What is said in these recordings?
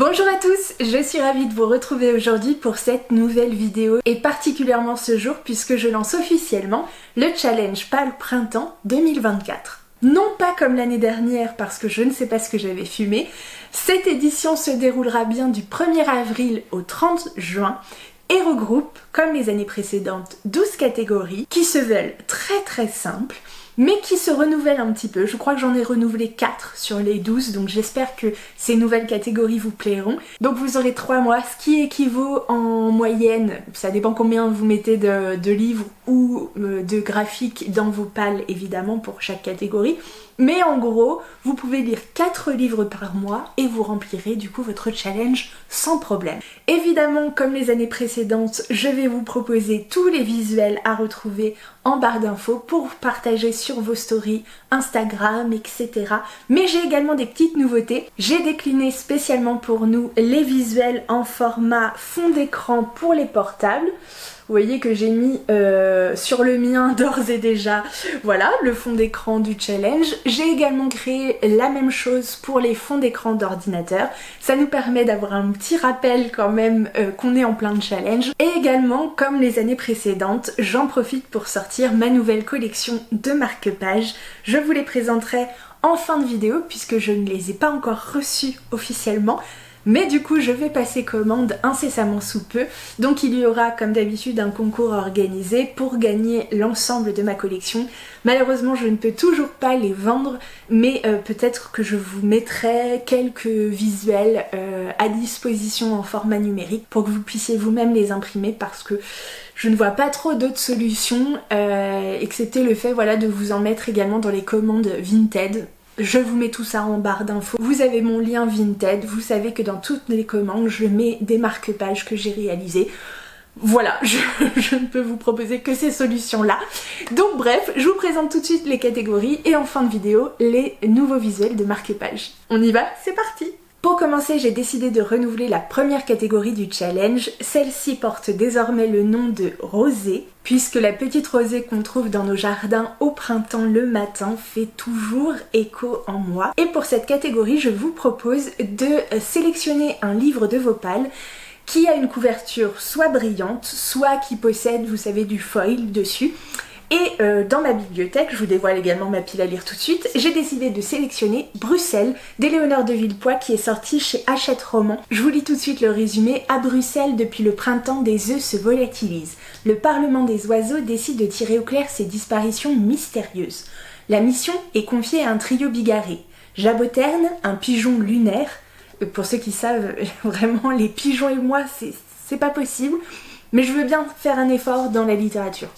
Bonjour à tous, je suis ravie de vous retrouver aujourd'hui pour cette nouvelle vidéo et particulièrement ce jour puisque je lance officiellement le challenge Pâle Printemps 2024. Non pas comme l'année dernière parce que je ne sais pas ce que j'avais fumé, cette édition se déroulera bien du 1er avril au 30 juin et regroupe, comme les années précédentes, 12 catégories qui se veulent très simples mais qui se renouvellent un petit peu. Je crois que j'en ai renouvelé 4 sur les 12, donc j'espère que ces nouvelles catégories vous plairont. Donc vous aurez 3 mois, ce qui équivaut en moyenne, ça dépend combien vous mettez de livres ou de graphiques dans vos pales évidemment pour chaque catégorie. Mais en gros, vous pouvez lire 4 livres par mois et vous remplirez du coup votre challenge sans problème. Évidemment, comme les années précédentes, je vais vous proposer tous les visuels à retrouver en barre d'infos pour partager sur vos stories, Instagram, etc. Mais j'ai également des petites nouveautés. J'ai décliné spécialement pour nous les visuels en format fond d'écran pour les portables. Vous voyez que j'ai mis sur le mien d'ores et déjà, voilà, le fond d'écran du challenge. J'ai également créé la même chose pour les fonds d'écran d'ordinateur. Ça nous permet d'avoir un petit rappel quand même qu'on est en plein challenge. Et également, comme les années précédentes, j'en profite pour sortir ma nouvelle collection de marque-pages. Je vous les présenterai en fin de vidéo puisque je ne les ai pas encore reçus officiellement. Mais du coup je vais passer commande incessamment sous peu, donc il y aura comme d'habitude un concours organisé pour gagner l'ensemble de ma collection. Malheureusement je ne peux toujours pas les vendre, mais peut-être que je vous mettrai quelques visuels à disposition en format numérique pour que vous puissiez vous-même les imprimer parce que je ne vois pas trop d'autres solutions, excepté le fait voilà, de vous en mettre également dans les commandes Vinted. Je vous mets tout ça en barre d'infos. Vous avez mon lien Vinted, vous savez que dans toutes les commandes, je mets des marque-pages que j'ai réalisées. Voilà, je ne peux vous proposer que ces solutions-là. Donc bref, je vous présente tout de suite les catégories et en fin de vidéo, les nouveaux visuels de marque-pages. On y va? C'est parti! Pour commencer, j'ai décidé de renouveler la première catégorie du challenge. Celle-ci porte désormais le nom de rosée, puisque la petite rosée qu'on trouve dans nos jardins au printemps le matin fait toujours écho en moi. Et pour cette catégorie, je vous propose de sélectionner un livre de vos pales qui a une couverture soit brillante, soit qui possède, vous savez, du foil dessus. Et dans ma bibliothèque, je vous dévoile également ma pile à lire tout de suite, j'ai décidé de sélectionner Bruxelles d'Éléonore de Villepoix qui est sortie chez Hachette Roman. Je vous lis tout de suite le résumé. À Bruxelles, depuis le printemps, des œufs se volatilisent. Le Parlement des oiseaux décide de tirer au clair ces disparitions mystérieuses. La mission est confiée à un trio bigarré. Jaboterne, un pigeon lunaire. Pour ceux qui savent, vraiment, les pigeons et moi, c'est pas possible. Mais je veux bien faire un effort dans la littérature.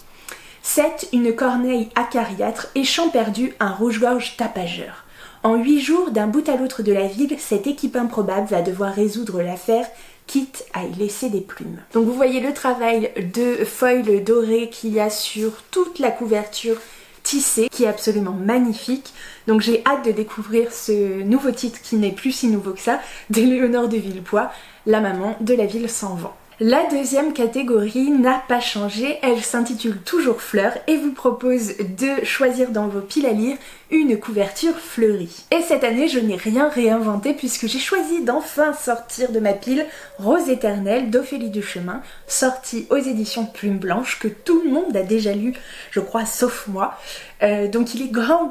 7. Une corneille acariâtre et champ perdu, un rouge-gorge tapageur. En 8 jours, d'un bout à l'autre de la ville, cette équipe improbable va devoir résoudre l'affaire, quitte à y laisser des plumes. Donc vous voyez le travail de foil doré qu'il y a sur toute la couverture tissée, qui est absolument magnifique. Donc j'ai hâte de découvrir ce nouveau titre qui n'est plus si nouveau que ça, d'Éléonore de Villepoix, la maman de la ville sans vent. La deuxième catégorie n'a pas changé, elle s'intitule toujours Fleurs et vous propose de choisir dans vos piles à lire une couverture fleurie. Et cette année je n'ai rien réinventé puisque j'ai choisi d'enfin sortir de ma pile Rose éternelle d'Ophélie Duchemin, sortie aux éditions Plume Blanche que tout le monde a déjà lu, je crois, sauf moi. Donc il est grand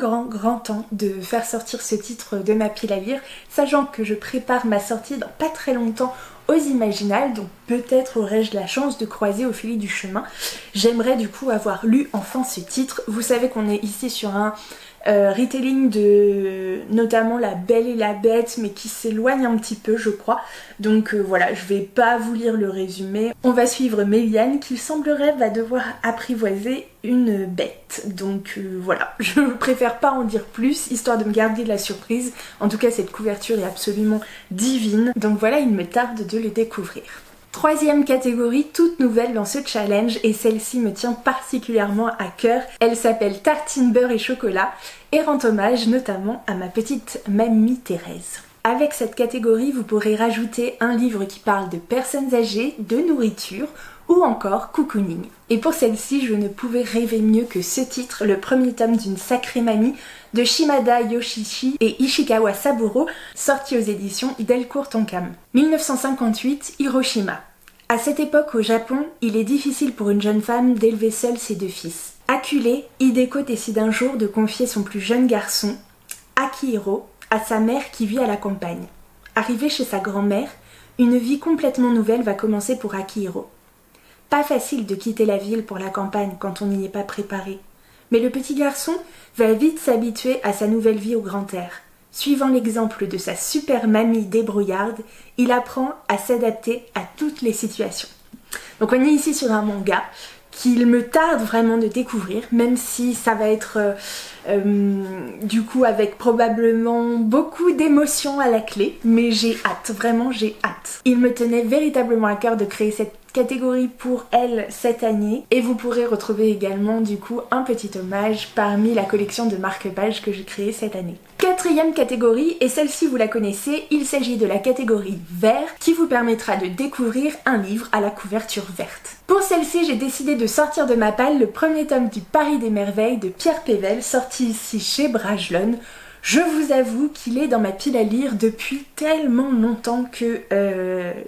temps de faire sortir ce titre de ma pile à lire, sachant que je prépare ma sortie dans pas très longtemps aux Imaginales, donc peut-être aurai-je la chance de croiser Ophélie Duchemin. J'aimerais du coup avoir lu enfin ce titre. Vous savez qu'on est ici sur un retelling de notamment La Belle et la Bête, mais qui s'éloigne un petit peu je crois. Donc voilà, je vais pas vous lire le résumé. On va suivre Méliane qui semblerait va devoir apprivoiser une bête. Donc voilà, je préfère pas en dire plus, histoire de me garder la surprise. En tout cas cette couverture est absolument divine. Donc voilà, il me tarde de le découvrir. Troisième catégorie, toute nouvelle dans ce challenge et celle-ci me tient particulièrement à cœur. Elle s'appelle Tartine beurre et chocolat et rend hommage notamment à ma petite mamie Thérèse. Avec cette catégorie, vous pourrez rajouter un livre qui parle de personnes âgées, de nourriture ou ou encore Cocooning. Et pour celle-ci, je ne pouvais rêver mieux que ce titre, le premier tome d'une sacrée mamie de Shimada Yoshichi et Ishikawa Saburo, sorti aux éditions Delcourt Tonkam. 1958, Hiroshima. À cette époque au Japon, il est difficile pour une jeune femme d'élever seule ses 2 fils. Acculée, Hideko décide un jour de confier son plus jeune garçon, Akihiro, à sa mère qui vit à la campagne. Arrivé chez sa grand-mère, une vie complètement nouvelle va commencer pour Akihiro. Pas facile de quitter la ville pour la campagne quand on n'y est pas préparé. Mais le petit garçon va vite s'habituer à sa nouvelle vie au grand air. Suivant l'exemple de sa super mamie débrouillarde, il apprend à s'adapter à toutes les situations. Donc on est ici sur un manga qu'il me tarde vraiment de découvrir, même si ça va être du coup avec probablement beaucoup d'émotions à la clé, mais j'ai hâte, vraiment j'ai hâte. Il me tenait véritablement à cœur de créer cette catégorie pour elle cette année, et vous pourrez retrouver également du coup un petit hommage parmi la collection de marque-pages que j'ai créée cette année. Quatrième catégorie, et celle-ci vous la connaissez, il s'agit de la catégorie vert qui vous permettra de découvrir un livre à la couverture verte. Pour celle-ci, j'ai décidé de sortir de ma palle le premier tome du Paris des merveilles de Pierre Pével, sorti ici chez Brajlon. Je vous avoue qu'il est dans ma pile à lire depuis tellement longtemps que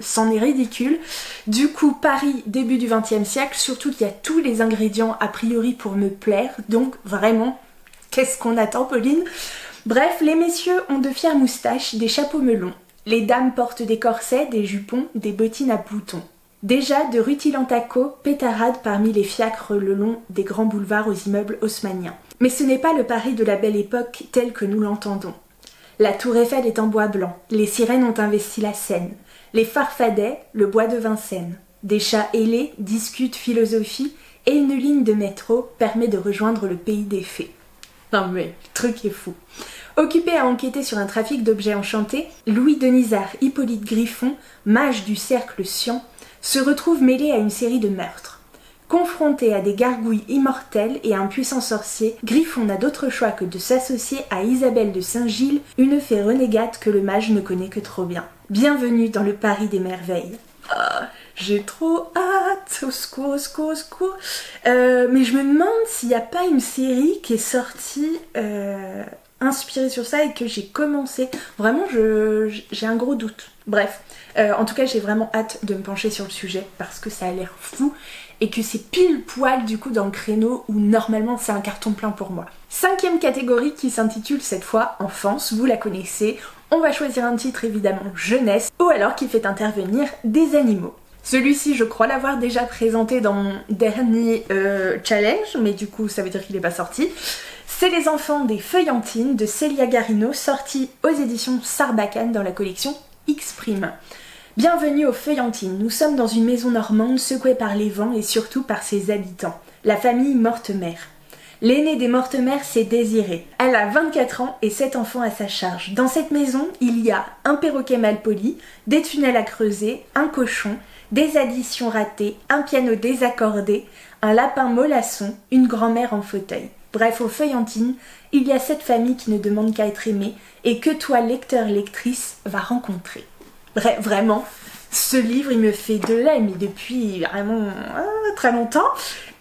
c'en est ridicule. Du coup, Paris, début du XXe siècle, surtout qu'il y a tous les ingrédients a priori pour me plaire, donc vraiment, qu'est-ce qu'on attend, Pauline? Bref, les messieurs ont de fières moustaches, des chapeaux melons. Les dames portent des corsets, des jupons, des bottines à boutons. Déjà, de rutilantes taco pétarade parmi les fiacres le long des grands boulevards aux immeubles haussmanniens. Mais ce n'est pas le Paris de la belle époque tel que nous l'entendons. La tour Eiffel est en bois blanc, les sirènes ont investi la Seine, les farfadets, le bois de Vincennes. Des chats ailés discutent philosophie et une ligne de métro permet de rejoindre le pays des fées. Non mais, le truc est fou. Occupé à enquêter sur un trafic d'objets enchantés, Louis Denisard Hippolyte Griffon, mage du cercle Sian, se retrouve mêlé à une série de meurtres. Confronté à des gargouilles immortelles et à un puissant sorcier, Griffon n'a d'autre choix que de s'associer à Isabelle de Saint-Gilles, une fée renégate que le mage ne connaît que trop bien. Bienvenue dans le Paris des merveilles. Ah, j'ai trop hâte, au secours, au secours, au secours. Mais je me demande s'il n'y a pas une série qui est sortie inspirée sur ça et que j'ai commencé. Vraiment, j'ai un gros doute. Bref, en tout cas, j'ai vraiment hâte de me pencher sur le sujet parce que ça a l'air fou et que c'est pile poil du coup dans le créneau où normalement c'est un carton plein pour moi. Cinquième catégorie qui s'intitule cette fois Enfance, vous la connaissez. On va choisir un titre évidemment jeunesse ou alors qui fait intervenir des animaux. Celui-ci, je crois l'avoir déjà présenté dans mon dernier challenge, mais du coup ça veut dire qu'il n'est pas sorti. C'est Les Enfants des Feuillantines de Célia Garino, sorti aux éditions Sarbacane dans la collection X'. Bienvenue aux Feuillantines, nous sommes dans une maison normande secouée par les vents et surtout par ses habitants, la famille Mortemer. L'aînée des Mortemer, c'est Désirée. Elle a 24 ans et 7 enfants à sa charge. Dans cette maison, il y a un perroquet mal poli, des tunnels à creuser, un cochon, des additions ratées, un piano désaccordé, un lapin mollasson, une grand-mère en fauteuil. Bref, aux Feuillantines, il y a cette famille qui ne demande qu'à être aimée et que toi, lecteur, lectrice, va rencontrer. Bref, vraiment, ce livre, il me fait de l'œil, mais depuis vraiment très longtemps.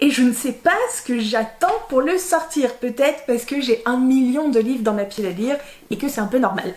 Et je ne sais pas ce que j'attends pour le sortir. Peut-être parce que j'ai 1 million de livres dans ma pile à lire et que c'est un peu normal.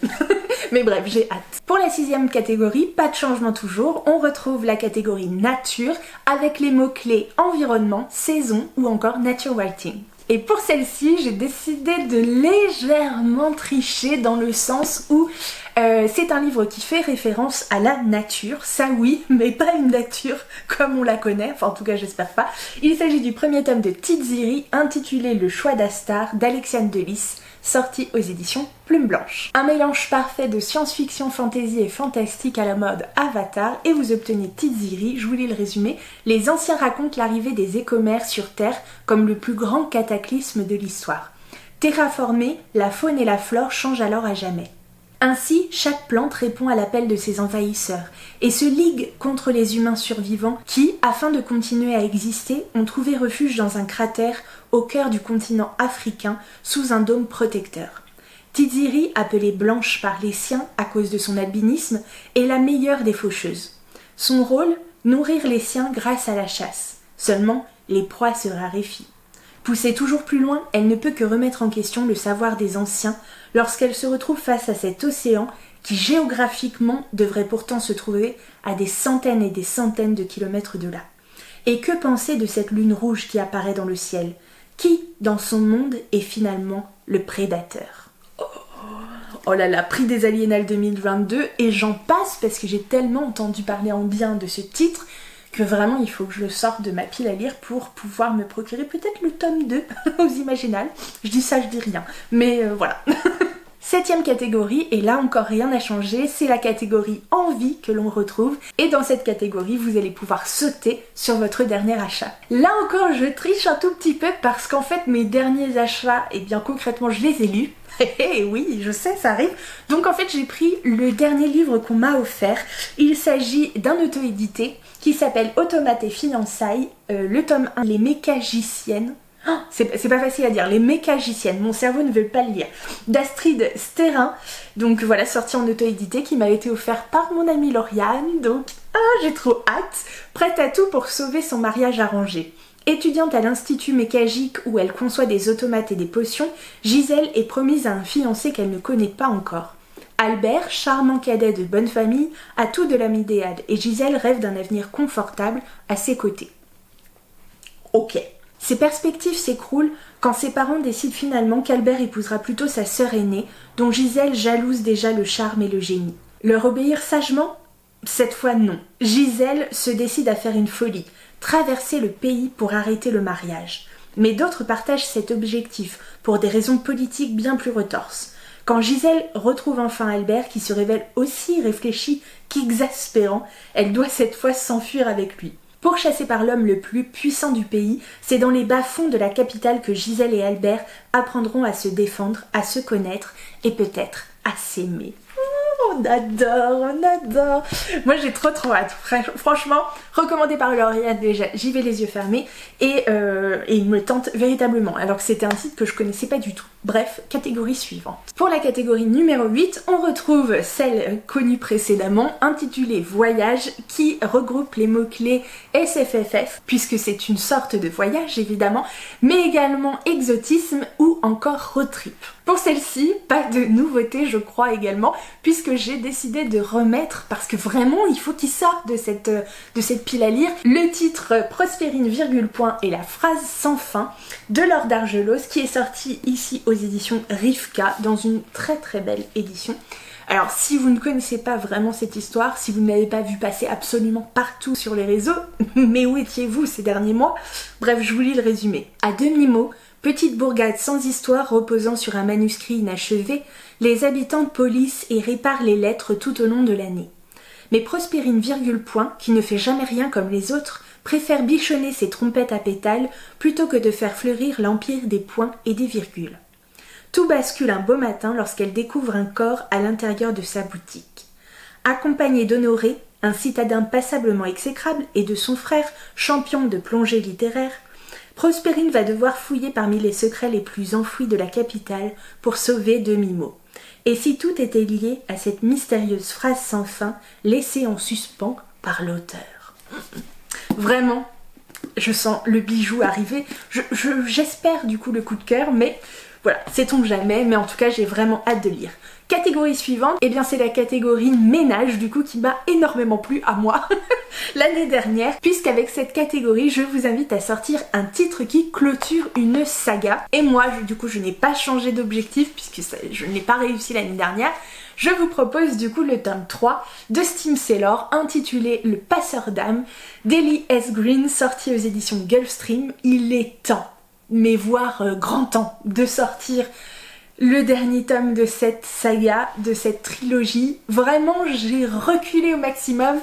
Mais bref, j'ai hâte. Pour la 6e catégorie, pas de changement toujours, on retrouve la catégorie nature avec les mots-clés environnement, saison ou encore nature writing. Et pour celle-ci, j'ai décidé de légèrement tricher dans le sens où c'est un livre qui fait référence à la nature, ça oui, mais pas une nature comme on la connaît, enfin en tout cas j'espère pas. Il s'agit du premier tome de Tiziri intitulé Le choix d'Astar d'Alexiane Delis, sorti aux éditions Plume Blanche. Un mélange parfait de science-fiction, fantasy et fantastique à la mode Avatar et vous obtenez Tiziri, je voulais le résumer. Les anciens racontent l'arrivée des écomères sur Terre comme le plus grand cataclysme de l'histoire. Terraformée, la faune et la flore changent alors à jamais. Ainsi, chaque plante répond à l'appel de ses envahisseurs et se ligue contre les humains survivants qui, afin de continuer à exister, ont trouvé refuge dans un cratère au cœur du continent africain sous un dôme protecteur. Tiziri, appelée Blanche par les siens à cause de son albinisme, est la meilleure des faucheuses. Son rôle, nourrir les siens grâce à la chasse. Seulement, les proies se raréfient. Poussée toujours plus loin, elle ne peut que remettre en question le savoir des anciens lorsqu'elle se retrouve face à cet océan qui géographiquement devrait pourtant se trouver à des centaines et des centaines de kilomètres de là. Et que penser de cette lune rouge qui apparaît dans le ciel? Qui, dans son monde, est finalement le prédateur? Oh là là, prix des Aliénales 2022, et j'en passe parce que j'ai tellement entendu parler en bien de ce titre que vraiment il faut que je le sorte de ma pile à lire pour pouvoir me procurer peut-être le tome 2 aux Imaginales. Je dis ça, je dis rien, mais voilà. 7e catégorie, et là encore rien n'a changé, c'est la catégorie envie que l'on retrouve, et dans cette catégorie vous allez pouvoir sauter sur votre dernier achat. Là encore je triche un tout petit peu parce qu'en fait mes derniers achats, et bien concrètement je les ai lus. Oui, je sais, ça arrive. Donc en fait j'ai pris le dernier livre qu'on m'a offert. Il s'agit d'un auto-édité qui s'appelle Automates et Fiançailles, le tome 1, Les Mécagiciennes. Oh, c'est pas facile à dire, Les Mécagiciennes, mon cerveau ne veut pas le lire, d'Astrid Sterrin. Donc voilà, sorti en auto-édité, qui m'a été offert par mon amie Lauriane. Donc j'ai trop hâte, prête à tout pour sauver son mariage arrangé. Étudiante à l'Institut Mécagique où elle conçoit des automates et des potions, Gisèle est promise à un fiancé qu'elle ne connaît pas encore. Albert, charmant cadet de bonne famille, a tout de l'homme idéal et Gisèle rêve d'un avenir confortable à ses côtés. Ok. Ses perspectives s'écroulent quand ses parents décident finalement qu'Albert épousera plutôt sa sœur aînée, dont Gisèle jalouse déjà le charme et le génie. Leur obéir sagement? Cette fois non. Gisèle se décide à faire une folie, traverser le pays pour arrêter le mariage. Mais d'autres partagent cet objectif pour des raisons politiques bien plus retorses. Quand Gisèle retrouve enfin Albert, qui se révèle aussi réfléchi qu'exaspérant, elle doit cette fois s'enfuir avec lui. Pourchassés par l'homme le plus puissant du pays, c'est dans les bas-fonds de la capitale que Gisèle et Albert apprendront à se défendre, à se connaître et peut-être à s'aimer. On adore, on adore. Moi j'ai trop hâte. Franchement, recommandé par Lauriane déjà, j'y vais les yeux fermés et il me tente véritablement alors que c'était un titre que je connaissais pas du tout. Bref, catégorie suivante. Pour la catégorie numéro 8, on retrouve celle connue précédemment, intitulée Voyage, qui regroupe les mots-clés SFFF, puisque c'est une sorte de voyage évidemment, mais également exotisme ou encore road trip. Pour celle-ci, pas de nouveauté je crois également, puisque j'ai décidé de remettre, parce que vraiment il faut qu'il sorte de cette pile à lire, le titre Prospérine virgule point et la phrase sans fin de Laure d'Argelos, qui est sorti ici aux éditions Rivka dans une très très belle édition. Alors si vous ne connaissez pas vraiment cette histoire, si vous ne l'avez pas vu passer absolument partout sur les réseaux, mais où étiez-vous ces derniers mois? Bref, je vous lis le résumé. À demi-mot, petite bourgade sans histoire reposant sur un manuscrit inachevé, les habitants polissent et réparent les lettres tout au long de l'année. Mais Prospérine virgule point, qui ne fait jamais rien comme les autres, préfère bichonner ses trompettes à pétales plutôt que de faire fleurir l'empire des points et des virgules. Tout bascule un beau matin lorsqu'elle découvre un corps à l'intérieur de sa boutique. Accompagnée d'Honoré, un citadin passablement exécrable, et de son frère, champion de plongée littéraire, Prospérine va devoir fouiller parmi les secrets les plus enfouis de la capitale pour sauver Demi-mot. Et si tout était lié à cette mystérieuse phrase sans fin, laissée en suspens par l'auteur. Vraiment, je sens le bijou arriver. J'espère du coup le coup de cœur, mais voilà, sait-on jamais, mais en tout cas j'ai vraiment hâte de lire. Catégorie suivante, et bien c'est la catégorie ménage du coup qui m'a énormément plu à moi l'année dernière, puisqu'avec cette catégorie je vous invite à sortir un titre qui clôture une saga. Et moi du coup je n'ai pas changé d'objectif puisque je n'ai pas réussi l'année dernière. Je vous propose du coup le tome 3 de Steam Sailor intitulé Le Passeur d'âme d'Ellie S. Green, sorti aux éditions Gulfstream. Il est temps, mais voire grand temps, de sortir le dernier tome de cette saga, de cette trilogie. Vraiment, j'ai reculé au maximum,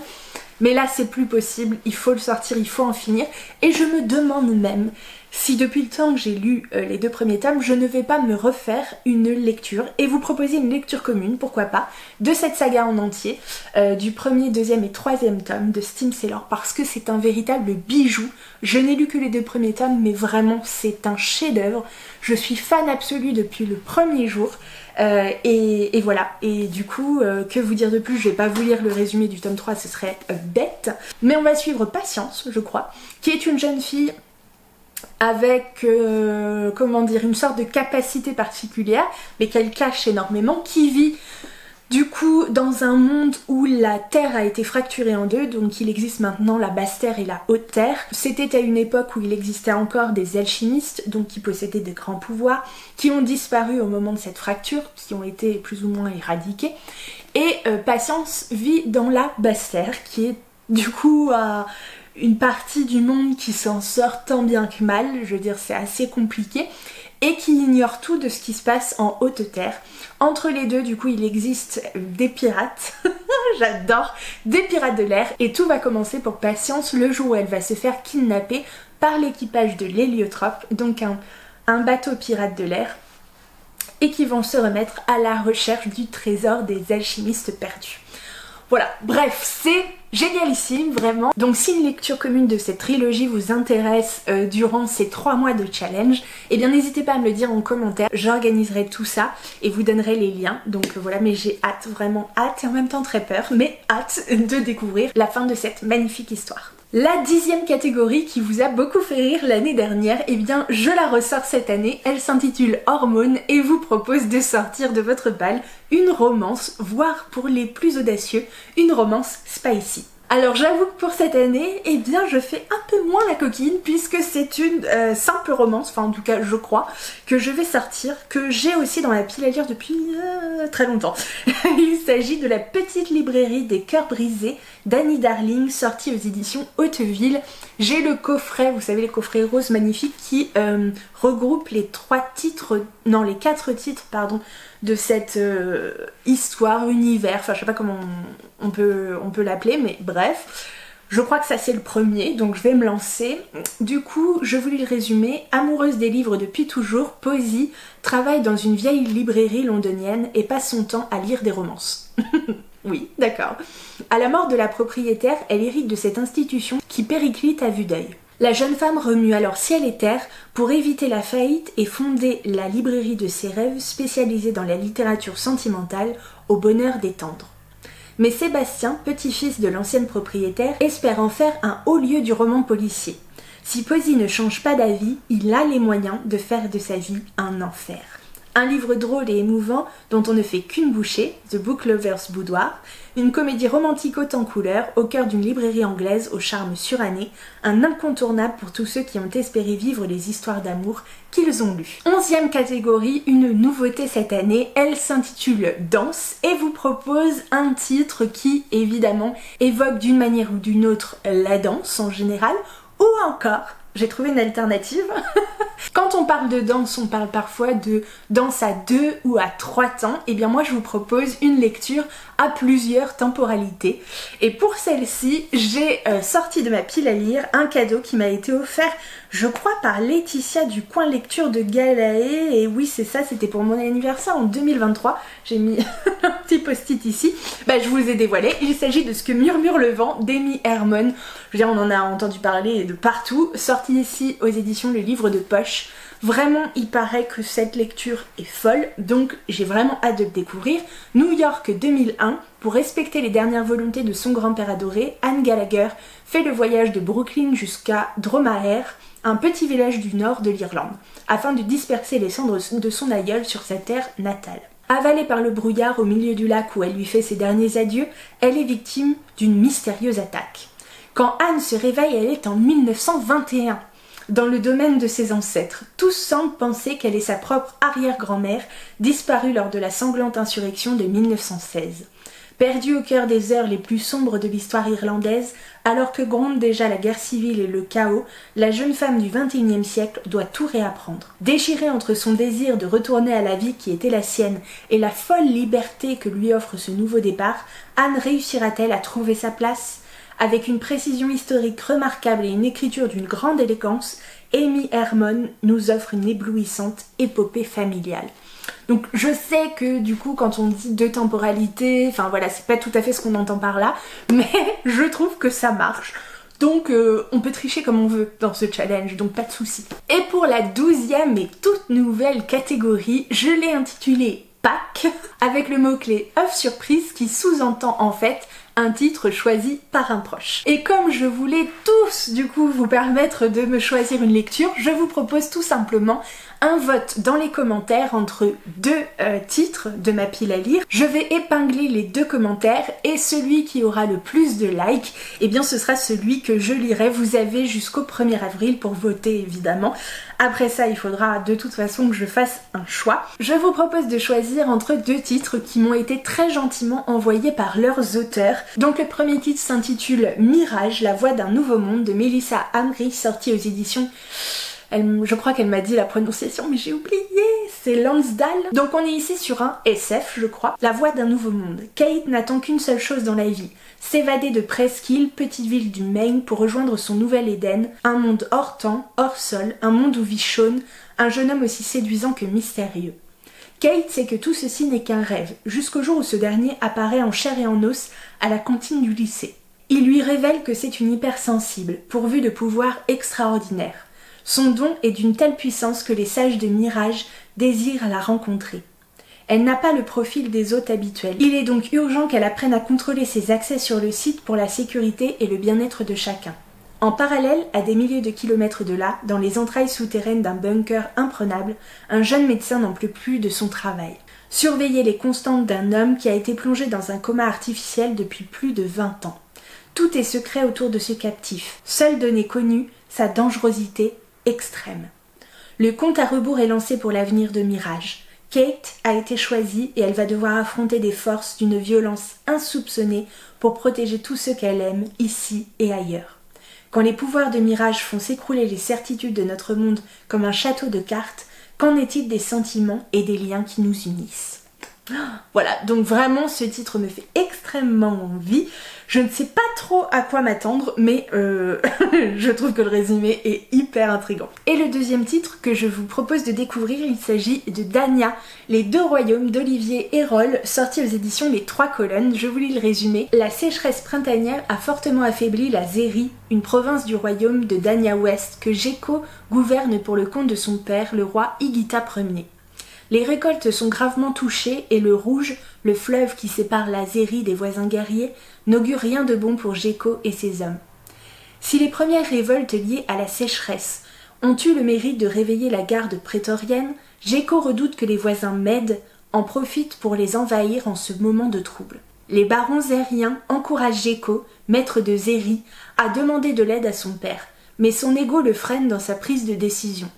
mais là c'est plus possible, il faut le sortir, il faut en finir. Et je me demande même si depuis le temps que j'ai lu les 2 premiers tomes, je ne vais pas me refaire une lecture et vous proposer une lecture commune, pourquoi pas, de cette saga en entier, du 1er, 2e et 3e tome de Steam Sailor, parce que c'est un véritable bijou. Je n'ai lu que les 2 premiers tomes, mais vraiment c'est un chef-d'œuvre. Je suis fan absolue depuis le premier jour. Et voilà, et du coup, que vous dire de plus, je vais pas vous lire le résumé du tome 3, ce serait bête. Mais on va suivre Patience, je crois, qui est une jeune fille avec, comment dire, une sorte de capacité particulière, mais qu'elle cache énormément, qui vit du coup dans un monde où la terre a été fracturée en 2, donc il existe maintenant la basse terre et la haute terre. C'était à une époque où il existait encore des alchimistes, donc qui possédaient de grands pouvoirs, qui ont disparu au moment de cette fracture, qui ont été plus ou moins éradiqués. Et Patience vit dans la basse terre, qui est du coup une partie du monde qui s'en sort tant bien que mal, je veux dire c'est assez compliqué, et qui ignore tout de ce qui se passe en haute terre. Entre les deux, du coup, il existe des pirates, j'adore, des pirates de l'air, et tout va commencer pour Patience le jour où elle va se faire kidnapper par l'équipage de l'Héliotrope, donc un bateau pirate de l'air, et qui vont se remettre à la recherche du trésor des alchimistes perdus. Voilà, bref, c'est génialissime, vraiment. Donc si une lecture commune de cette trilogie vous intéresse durant ces 3 mois de challenge, eh bien n'hésitez pas à me le dire en commentaire, j'organiserai tout ça et vous donnerai les liens. Donc voilà, mais j'ai hâte, vraiment hâte et en même temps très peur, mais hâte de découvrir la fin de cette magnifique histoire. La 10e catégorie qui vous a beaucoup fait rire l'année dernière, eh bien je la ressors cette année, elle s'intitule Hormones et vous propose de sortir de votre balle une romance, voire pour les plus audacieux, une romance spicy. Alors j'avoue que pour cette année, eh bien je fais un peu moins la coquine puisque c'est une simple romance, enfin en tout cas je crois, que je vais sortir, que j'ai aussi dans la pile à lire depuis très longtemps. Il s'agit de La Petite Librairie des Cœurs Brisés d'Annie Darling, sortie aux éditions Hauteville. J'ai le coffret, vous savez les coffrets roses magnifiques qui regroupent les 4 titres pardon, de cette histoire, univers, enfin je sais pas comment on peut l'appeler, mais bref. Je crois que ça c'est le premier, donc je vais me lancer. Du coup, je vous lis le résumé. Amoureuse des livres depuis toujours, Posy travaille dans une vieille librairie londonienne et passe son temps à lire des romances. Oui, d'accord. À la mort de la propriétaire, elle hérite de cette institution qui périclite à vue d'œil. La jeune femme remue alors ciel et terre pour éviter la faillite et fonder la librairie de ses rêves spécialisée dans la littérature sentimentale au bonheur des tendres. Mais Sébastien, petit-fils de l'ancienne propriétaire, espère en faire un haut lieu du roman policier. Si Posy ne change pas d'avis, il a les moyens de faire de sa vie un enfer. Un livre drôle et émouvant dont on ne fait qu'une bouchée, The Book Lover's Boudoir, une comédie romantique haute en couleurs au cœur d'une librairie anglaise au charme suranné, un incontournable pour tous ceux qui ont espéré vivre les histoires d'amour qu'ils ont lues. 11e catégorie, une nouveauté cette année, elle s'intitule Danse et vous propose un titre qui évidemment évoque d'une manière ou d'une autre la danse en général, ou encore, j'ai trouvé une alternative. Quand on parle de danse, on parle parfois de danse à 2 ou à 3 temps. Et bien moi je vous propose une lecture à plusieurs temporalités. Et pour celle-ci, j'ai sorti de ma pile à lire un cadeau qui m'a été offert, je crois, par Laetitia du coin lecture de Galae. Et oui, c'est ça, c'était pour mon anniversaire en 2023. J'ai mis un petit post-it ici. Bah, je vous ai dévoilé. Il s'agit de Ce que murmure le vent d'Amy Hermon. Je veux dire, on en a entendu parler de partout. Sorti ici aux éditions Le Livre de Poche. Vraiment, il paraît que cette lecture est folle, donc j'ai vraiment hâte de le découvrir. New York 2001, pour respecter les dernières volontés de son grand-père adoré, Anne Gallagher fait le voyage de Brooklyn jusqu'à Dromahair, un petit village du nord de l'Irlande, afin de disperser les cendres de son aïeul sur sa terre natale. Avalée par le brouillard au milieu du lac où elle lui fait ses derniers adieux, elle est victime d'une mystérieuse attaque. Quand Anne se réveille, elle est en 1921. Dans le domaine de ses ancêtres, tous semblent penser qu'elle est sa propre arrière-grand-mère, disparue lors de la sanglante insurrection de 1916. Perdue au cœur des heures les plus sombres de l'histoire irlandaise, alors que gronde déjà la guerre civile et le chaos, la jeune femme du XXIe siècle doit tout réapprendre. Déchirée entre son désir de retourner à la vie qui était la sienne et la folle liberté que lui offre ce nouveau départ, Anne réussira-t-elle à trouver sa place ? Avec une précision historique remarquable et une écriture d'une grande élégance, Amy Hermon nous offre une éblouissante épopée familiale. Donc je sais que du coup quand on dit deux temporalités, enfin voilà, c'est pas tout à fait ce qu'on entend par là, mais je trouve que ça marche. Donc on peut tricher comme on veut dans ce challenge, donc pas de souci. Et pour la 12e et toute nouvelle catégorie, je l'ai intitulée Pâques, avec le mot-clé œuf surprise qui sous-entend en fait un titre choisi par un proche. Et comme je voulais tous du coup vous permettre de me choisir une lecture, je vous propose tout simplement un vote dans les commentaires entre deux titres de ma pile à lire. Je vais épingler les deux commentaires et celui qui aura le plus de likes, eh bien ce sera celui que je lirai. Vous avez jusqu'au 1er avril pour voter évidemment. Après ça, il faudra de toute façon que je fasse un choix. Je vous propose de choisir entre deux titres qui m'ont été très gentiment envoyés par leurs auteurs. Donc le premier titre s'intitule Mirage, la voix d'un nouveau monde de Melissa Amri, sorti aux éditions... je crois qu'elle m'a dit la prononciation mais j'ai oublié, c'est Lansdale. Donc on est ici sur un SF je crois. La voix d'un nouveau monde. Kate n'attend qu'une seule chose dans la vie, s'évader de Presqu'Île, petite ville du Maine, pour rejoindre son nouvel Éden, un monde hors temps, hors sol, un monde où vit Sean, un jeune homme aussi séduisant que mystérieux. Kate sait que tout ceci n'est qu'un rêve, jusqu'au jour où ce dernier apparaît en chair et en os à la cantine du lycée. Il lui révèle que c'est une hypersensible, pourvue de pouvoirs extraordinaires. Son don est d'une telle puissance que les sages de Mirage désirent la rencontrer. Elle n'a pas le profil des hôtes habituels. Il est donc urgent qu'elle apprenne à contrôler ses accès sur le site pour la sécurité et le bien-être de chacun. En parallèle, à des milliers de kilomètres de là, dans les entrailles souterraines d'un bunker imprenable, un jeune médecin n'en peut plus de son travail. Surveiller les constantes d'un homme qui a été plongé dans un coma artificiel depuis plus de 20 ans. Tout est secret autour de ce captif. Seule donnée connue, sa dangerosité extrême. Le compte à rebours est lancé pour l'avenir de Mirage. Kate a été choisie et elle va devoir affronter des forces d'une violence insoupçonnée pour protéger tous ceux qu'elle aime, ici et ailleurs. Quand les pouvoirs de Mirage font s'écrouler les certitudes de notre monde comme un château de cartes, qu'en est-il des sentiments et des liens qui nous unissent ? Voilà, donc vraiment ce titre me fait extrêmement envie. Je ne sais pas trop à quoi m'attendre, mais je trouve que le résumé est hyper intriguant. Et le deuxième titre que je vous propose de découvrir, il s'agit de Dania, les deux royaumes d'Olivier Hérol, sorti aux éditions Les Trois Colonnes. Je vous lis le résumé. La sécheresse printanière a fortement affaibli la Zérie, une province du royaume de Dania Ouest que Géco gouverne pour le compte de son père, le roi Igita Ier. Les récoltes sont gravement touchées et le Rouge, le fleuve qui sépare la Zérie des voisins guerriers, n'augure rien de bon pour Géco et ses hommes. Si les premières révoltes liées à la sécheresse ont eu le mérite de réveiller la garde prétorienne, Géco redoute que les voisins Mèdes en profitent pour les envahir en ce moment de trouble. Les barons zériens encouragent Géco, maître de Zérie, à demander de l'aide à son père, mais son ego le freine dans sa prise de décision.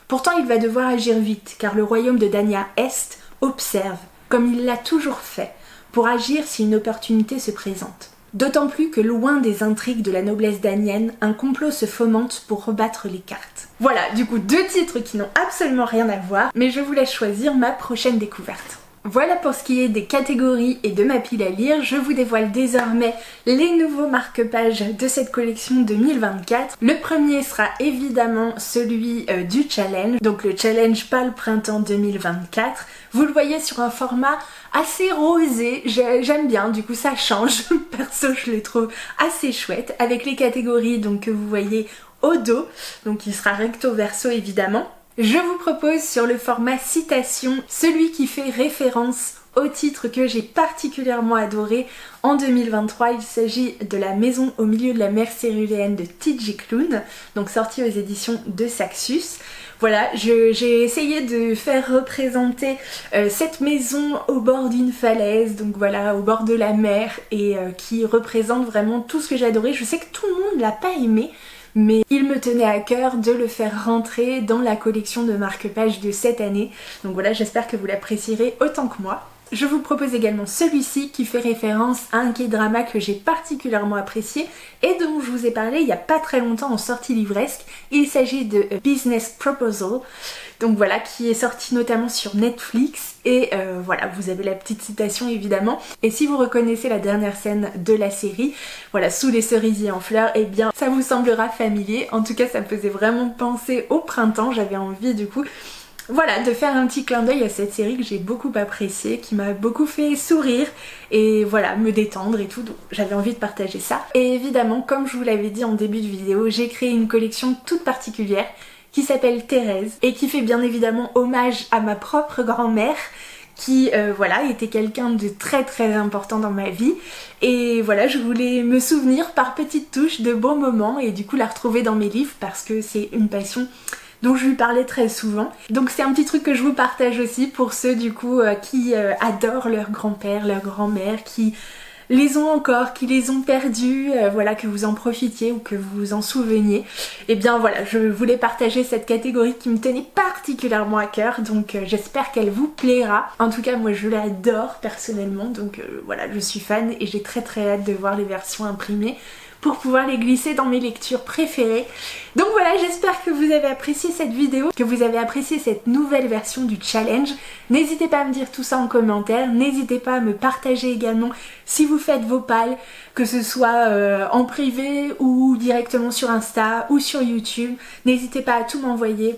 Pourtant il va devoir agir vite, car le royaume de Dania Est observe, comme il l'a toujours fait, pour agir si une opportunité se présente. D'autant plus que loin des intrigues de la noblesse danienne, un complot se fomente pour rebattre les cartes. Voilà, du coup deux titres qui n'ont absolument rien à voir, mais je vous laisse choisir ma prochaine découverte. Voilà pour ce qui est des catégories et de ma pile à lire. Je vous dévoile désormais les nouveaux marque-pages de cette collection 2024. Le premier sera évidemment celui du challenge, donc le challenge Pâle Printemps 2024. Vous le voyez sur un format assez rosé, j'aime bien, du coup ça change. Perso je les trouve assez chouettes, avec les catégories donc, que vous voyez au dos, donc il sera recto verso évidemment. Je vous propose sur le format citation, celui qui fait référence au titre que j'ai particulièrement adoré en 2023. Il s'agit de La maison au milieu de la mer céruléenne de T.J. Klune, donc sorti aux éditions de Saxus. Voilà, j'ai essayé de faire représenter cette maison au bord d'une falaise, donc voilà, au bord de la mer, et qui représente vraiment tout ce que j'ai adoré. Je sais que tout le monde l'a pas aimé, mais il me tenait à cœur de le faire rentrer dans la collection de marque-pages de cette année. Donc voilà, j'espère que vous l'apprécierez autant que moi. Je vous propose également celui-ci qui fait référence à un K-drama que j'ai particulièrement apprécié et dont je vous ai parlé il n'y a pas très longtemps en sortie livresque. Il s'agit de A Business Proposal, donc voilà, qui est sorti notamment sur Netflix et voilà, vous avez la petite citation évidemment. Et si vous reconnaissez la dernière scène de la série, voilà, sous les cerisiers en fleurs, eh bien ça vous semblera familier. En tout cas ça me faisait vraiment penser au printemps, j'avais envie du coup voilà, de faire un petit clin d'œil à cette série que j'ai beaucoup appréciée, qui m'a beaucoup fait sourire et voilà, me détendre et tout, donc j'avais envie de partager ça. Et évidemment, comme je vous l'avais dit en début de vidéo, j'ai créé une collection toute particulière qui s'appelle Thérèse et qui fait bien évidemment hommage à ma propre grand-mère qui voilà, était quelqu'un de très important dans ma vie et voilà, je voulais me souvenir par petites touches de bons moments et du coup la retrouver dans mes livres parce que c'est une passion dont je lui parlais très souvent. Donc c'est un petit truc que je vous partage aussi pour ceux du coup qui adorent leur grand-père, leur grand-mère, qui les ont encore, qui les ont perdus, voilà, que vous en profitiez ou que vous vous en souveniez. Et bien voilà, je voulais partager cette catégorie qui me tenait particulièrement à cœur, donc j'espère qu'elle vous plaira. En tout cas moi je l'adore personnellement, donc voilà, je suis fan et j'ai très hâte de voir les versions imprimées pour pouvoir les glisser dans mes lectures préférées. Donc voilà, j'espère que vous avez apprécié cette vidéo, que vous avez apprécié cette nouvelle version du challenge. N'hésitez pas à me dire tout ça en commentaire, n'hésitez pas à me partager également si vous faites vos pals, que ce soit en privé ou directement sur Insta ou sur YouTube. N'hésitez pas à tout m'envoyer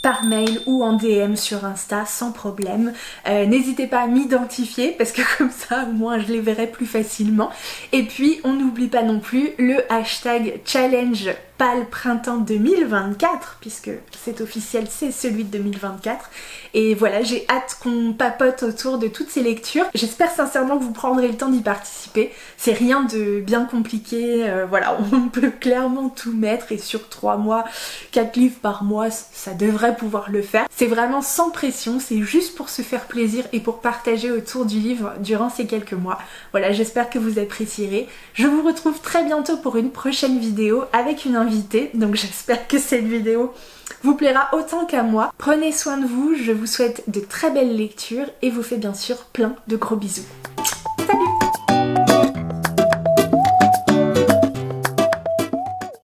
par mail ou en DM sur Insta sans problème. N'hésitez pas à m'identifier parce que comme ça au moins je les verrai plus facilement. Et puis on n'oublie pas non plus le hashtag challenge PAL printemps 2024 puisque c'est officiel, c'est celui de 2024. Et voilà, j'ai hâte qu'on papote autour de toutes ces lectures. J'espère sincèrement que vous prendrez le temps d'y participer. C'est rien de bien compliqué, voilà, on peut clairement tout mettre et sur 3 mois, 4 livres par mois, ça devrait pouvoir le faire. C'est vraiment sans pression, c'est juste pour se faire plaisir et pour partager autour du livre durant ces quelques mois. Voilà, j'espère que vous apprécierez. Je vous retrouve très bientôt pour une prochaine vidéo avec une invitée, donc j'espère que cette vidéo vous plaira autant qu'à moi. Prenez soin de vous, je vous souhaite de très belles lectures et vous fais bien sûr plein de gros bisous.